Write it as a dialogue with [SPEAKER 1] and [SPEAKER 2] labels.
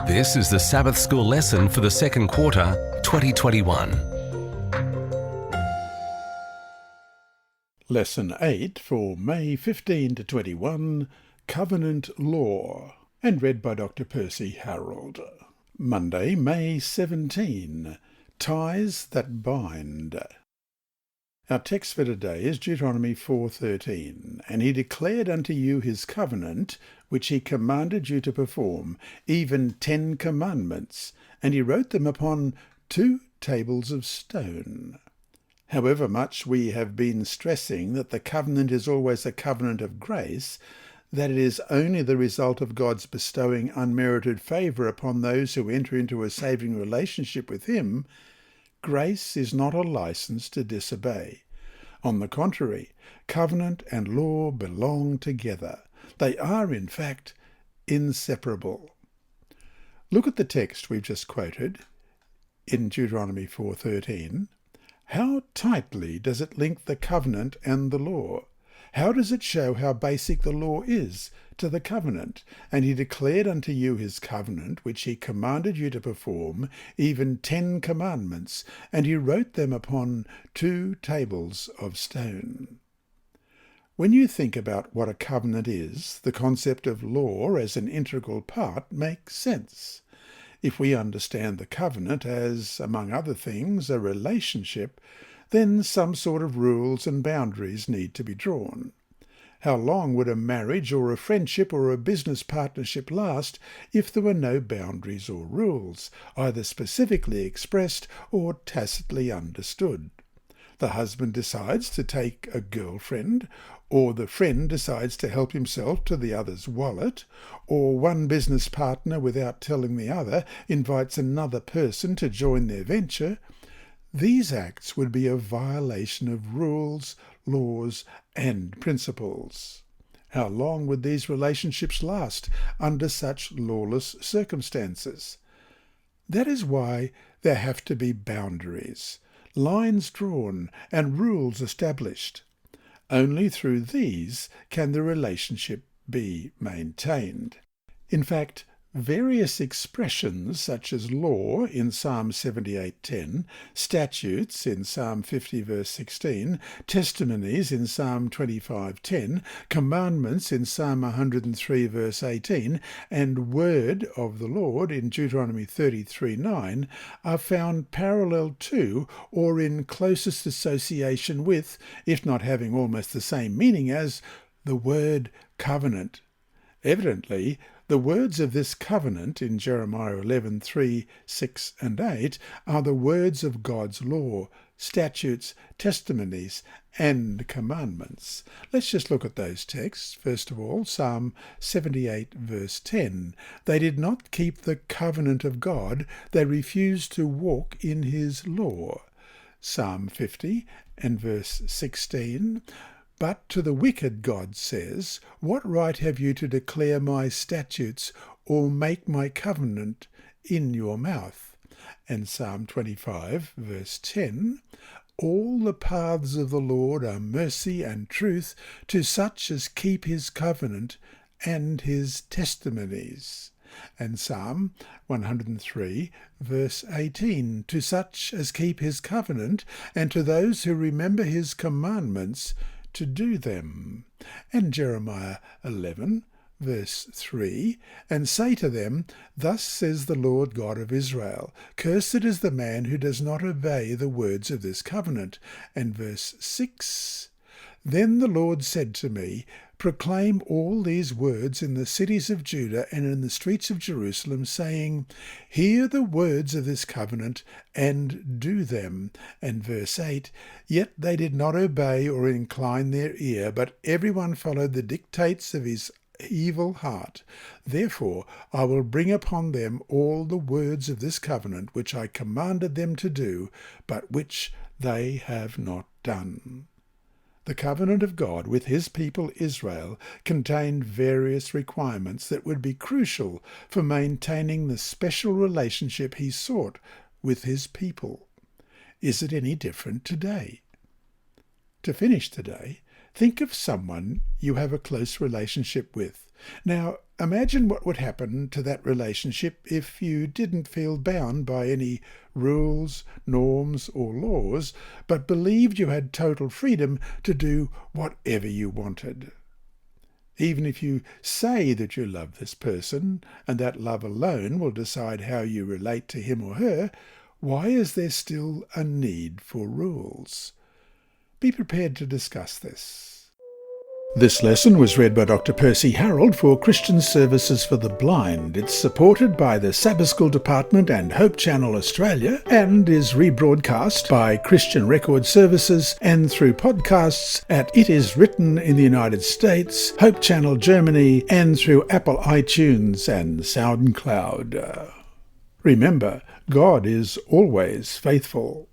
[SPEAKER 1] This is the Sabbath School lesson for the second quarter, 2021.
[SPEAKER 2] Lesson 8 for May 15 to 21, Covenant Law, and read by Dr. Percy Harold. Monday, May 17, Ties that Bind. Our text for today is Deuteronomy 4:13, "And he declared unto you his covenant, which he commanded you to perform, even 10 commandments, and he wrote them upon 2 tables of stone." However much we have been stressing that the covenant is always a covenant of grace, that it is only the result of God's bestowing unmerited favour upon those who enter into a saving relationship with him, grace is not a license to disobey. On the contrary, covenant and law belong together. They are, in fact, inseparable. Look at the text we've just quoted in Deuteronomy 4:13. How tightly does it link the covenant and the law? How does it show how basic the law is to the covenant? "And he declared unto you his covenant, which he commanded you to perform, even 10 commandments, and he wrote them upon 2 tables of stone." When you think about what a covenant is, the concept of law as an integral part makes sense. If we understand the covenant as, among other things, a relationship, then some sort of rules and boundaries need to be drawn. How long would a marriage or a friendship or a business partnership last if there were no boundaries or rules, either specifically expressed or tacitly understood? The husband decides to take a girlfriend, or the friend decides to help himself to the other's wallet, or one business partner, without telling the other, invites another person to join their venture. These acts would be a violation of rules, laws, and principles. How long would these relationships last under such lawless circumstances? That is why there have to be boundaries, lines drawn, and rules established. Only through these can the relationship be maintained. In fact, various expressions such as law in Psalm 78:10, statutes in Psalm 50 verse 16, testimonies in Psalm 25:10, commandments in Psalm 103 verse 18, and word of the Lord in Deuteronomy 33:9 are found parallel to or in closest association with, if not having almost the same meaning as, the word covenant. Evidently, the words of this covenant in Jeremiah 11:3, 6 and 8 are the words of God's law, statutes, testimonies, and commandments. Let's just look at those texts. First of all, Psalm 78 verse 10. "They did not keep the covenant of God, they refused to walk in his law." Psalm 50 and verse 16. "But to the wicked God says, What right have you to declare my statutes or make my covenant in your mouth?" And Psalm 25 verse 10, "All the paths of the Lord are mercy and truth to such as keep his covenant and his testimonies." And Psalm 103 verse 18, "To such as keep his covenant and to those who remember his commandments to do them." And Jeremiah 11 verse 3, "And say to them, Thus says the Lord God of Israel, Cursed is the man who does not obey the words of this covenant." And verse 6, "Then the Lord said to me, Proclaim all these words in the cities of Judah and in the streets of Jerusalem, saying, Hear the words of this covenant and do them." And verse 8, "Yet they did not obey or incline their ear, but everyone followed the dictates of his evil heart. Therefore I will bring upon them all the words of this covenant which I commanded them to do, but which they have not done." The covenant of God with his people Israel contained various requirements that would be crucial for maintaining the special relationship he sought with his people. Is it any different today? To finish today, Think of someone you have a close relationship with. Now, imagine what would happen to that relationship if you didn't feel bound by any rules, norms, or laws, but believed you had total freedom to do whatever you wanted. Even if you say that you love this person, and that love alone will decide how you relate to him or her, why is there still a need for rules? Be prepared to discuss this. This lesson was read by Dr. Percy Harold for Christian Services for the Blind. It's supported by the Sabbath School Department and Hope Channel Australia and is rebroadcast by Christian Record Services and through podcasts at It Is Written in the United States, Hope Channel Germany, and through Apple iTunes and SoundCloud. Remember, God is always faithful.